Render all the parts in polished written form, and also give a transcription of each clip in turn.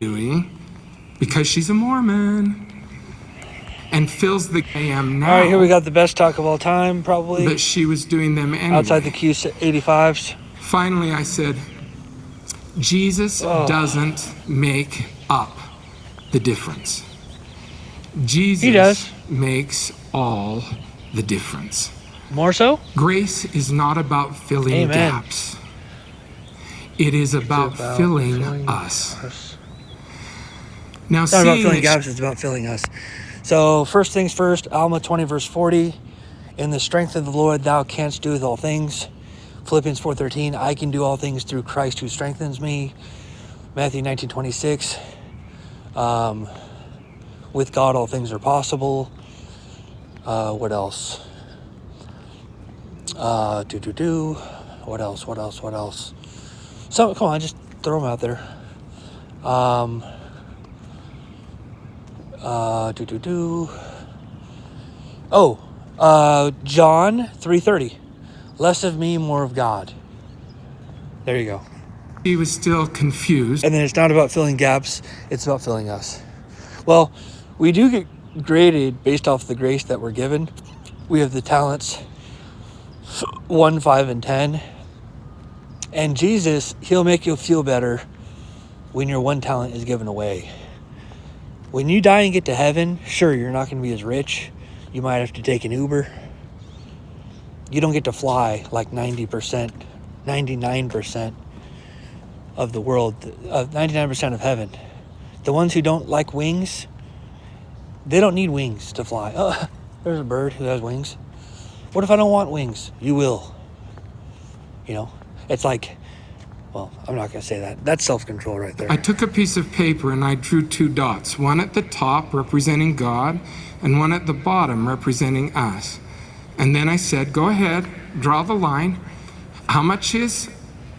doing because she's a Mormon and fills the AM now. All right, here we got the best talk of all time, probably. But she was doing them anyway. Outside the Q85s. Finally, I said, Jesus doesn't make up the difference. Jesus He does. makes all the difference. More so? Grace is not about filling gaps. It is about filling us. Now, it's not about filling gaps, it's about filling us. So, first things first, Alma 20, verse 40. In the strength of the Lord, thou canst do all things. Philippians 4:13, I can do all things through Christ who strengthens me. Matthew 19:26, with God all things are possible. What else? What else? So, come on, just throw them out there. John 3:30. Less of me, more of God. There you go. He was still confused. And then it's not about filling gaps, it's about filling us. Well, we do get graded based off the grace that we're given. We have the talents 1, 5, and 10. And Jesus, he'll make you feel better when your one talent is given away. When you die and get to heaven, sure, you're not going to be as rich. You might have to take an Uber. You don't get to fly like 90%, 99% of the world, 99% of heaven. The ones who don't like wings, they don't need wings to fly. Oh, there's a bird who has wings. What if I don't want wings? You will. You know, it's like, well, I'm not going to say that. That's self-control right there. I took a piece of paper and I drew 2 dots, one at the top representing God and one at the bottom representing us. And then I said, go ahead, draw the line. How much is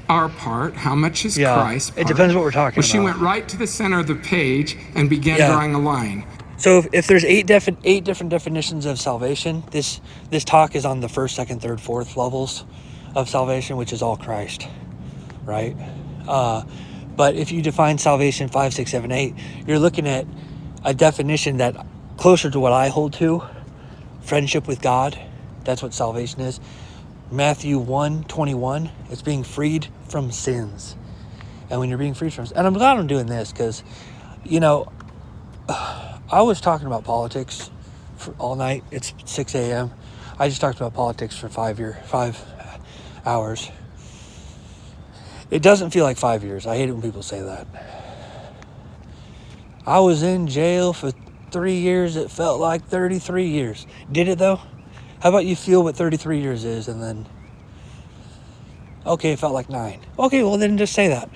our part? How much is Christ's part? It depends what we're talking about. She went right to the center of the page and began drawing a line. So if there's eight different definitions of salvation, this talk is on the 1st, 2nd, 3rd, 4th levels of salvation, which is all Christ, right? But if you define salvation 5, 6, 7, 8, you're looking at a definition that closer to what I hold to, friendship with God. That's what salvation is. Matthew 1:21, it's being freed from sins. And when you're being freed from, and I'm glad I'm doing this because, you know, I was talking about politics for all night. It's 6 a.m. I just talked about politics for 5 hours. It doesn't feel like 5 years. I hate it when people say that. I was in jail for 3 years. It felt like 33 years. Did it though? How about you feel what 33 years is and then, okay, it felt like 9. Okay, well then just say that.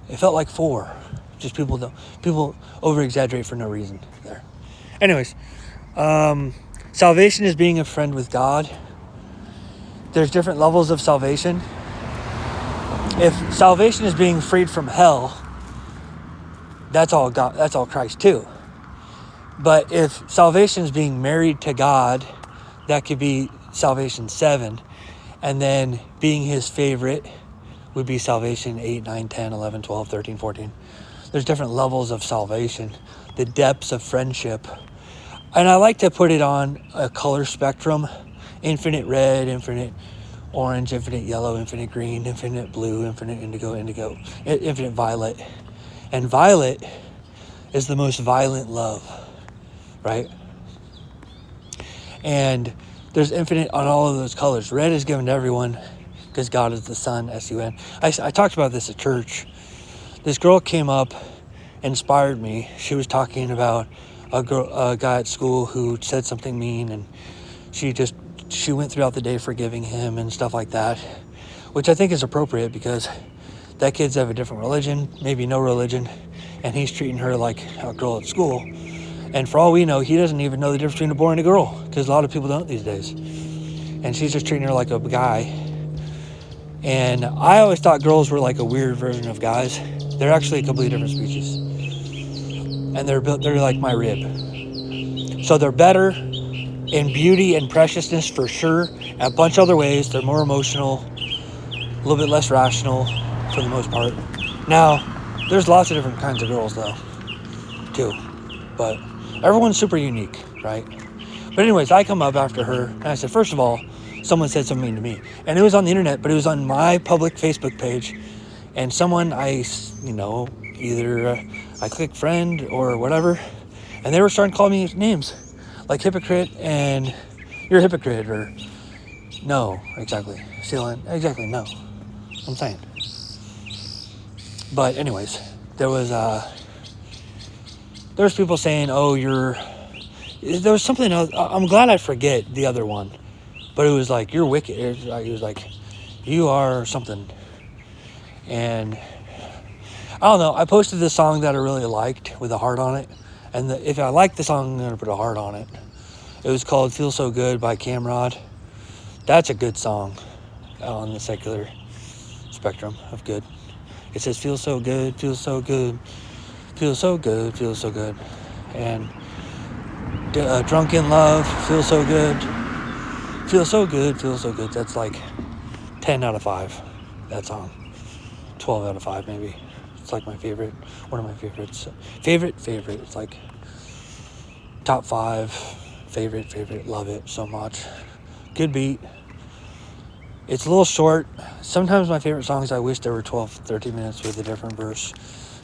It felt like 4. Just people over-exaggerate for no reason there. Anyways, salvation is being a friend with God. There's different levels of salvation. If salvation is being freed from hell, that's all God, that's all Christ too. But if salvation is being married to God, that could be salvation 7. And then being his favorite would be salvation 8, 9, 10, 11, 12, 13, 14. There's different levels of salvation, the depths of friendship. And I like to put it on a color spectrum: infinite red, infinite orange, infinite yellow, infinite green, infinite blue, infinite indigo, infinite violet. And violet is the most violent love, right? And there's infinite on all of those colors. Red is given to everyone because God is the sun, S-U-N. I talked about this at church. This girl came up, inspired me. She was talking about a guy at school who said something mean, and she went throughout the day forgiving him and stuff like that, which I think is appropriate because that kid's have a different religion, maybe no religion, and he's treating her like a girl at school. And for all we know, he doesn't even know the difference between a boy and a girl, because a lot of people don't these days. And she's just treating her like a guy. And I always thought girls were like a weird version of guys. They're actually a completely different species. And they're like my rib. So they're better in beauty and preciousness for sure. In a bunch of other ways, they're more emotional, a little bit less rational for the most part. Now, There's lots of different kinds of girls though, too. But everyone's super unique, right? But anyways, I come up after her and I said, first of all, someone said something mean to me. And it was on the internet, but it was on my public Facebook page. And someone either I clicked friend or whatever, and they were starting to call me names like hypocrite and you're a hypocrite, or no, exactly. Exactly, no. I'm saying. But anyways, there was people saying, oh, there was something else. I'm glad I forget the other one, but it was like, you're wicked. It was like, you are something. And I don't know, I posted this song that I really liked with a heart on it. And if I like the song, I'm going to put a heart on it. It was called Feel So Good by Camrod. That's a good song on the secular spectrum of good. It says, feel so good, feel so good, feel so good, feel so good. And drunk in love, feel so good, feel so good, feel so good. That's like 10 out of 5, that song. 12 out of 5 maybe. It's like my favorite, one of my favorites. Favorite. It's like top 5, favorite, love it so much. Good beat. It's a little short. Sometimes my favorite songs, I wish there were 12, 13 minutes with a different verse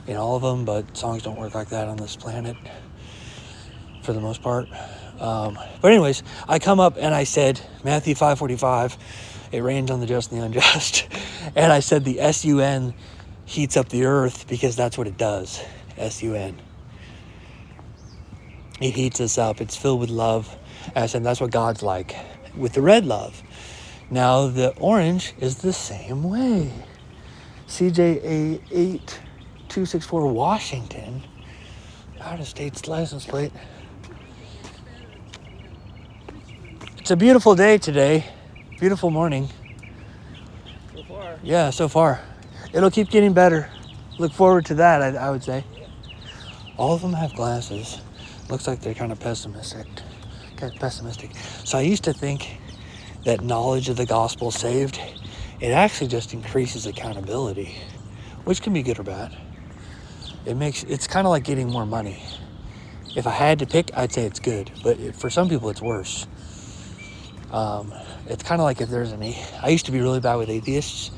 in all of them, but songs don't work like that on this planet for the most part. But anyways, I come up and I said, Matthew 5:45, it rains on the just and the unjust. And I said the S-U-N heats up the earth because that's what it does. S-U-N. It heats us up. It's filled with love. And I said that's what God's like with the red love. Now the orange is the same way. CJA 8264 Washington. Out of state's license plate. It's a beautiful day today. Beautiful morning. So far. Yeah, so far. It'll keep getting better. Look forward to that, I would say. All of them have glasses. Looks like they're kind of pessimistic. So I used to think that knowledge of the gospel saved. It actually just increases accountability, which can be good or bad. It's kind of like getting more money. If I had to pick, I'd say it's good, but for some people it's worse. It's kind of like if there's I used to be really bad with atheists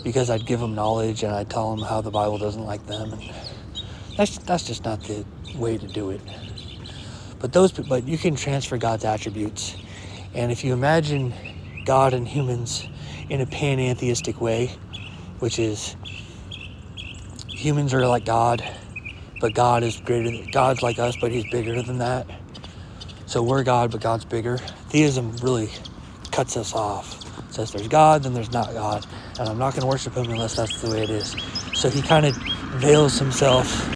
because I'd give them knowledge and I'd tell them how the Bible doesn't like them, and that's just not the way to do it. But you can transfer God's attributes, and if you imagine God and humans in a pantheistic way, which is humans are like God, but God's like us, but he's bigger than that. So we're God, but God's bigger. Theism really cuts us off. It says there's God, then there's not God. And I'm not going to worship him unless that's the way it is. So he kind of veils himself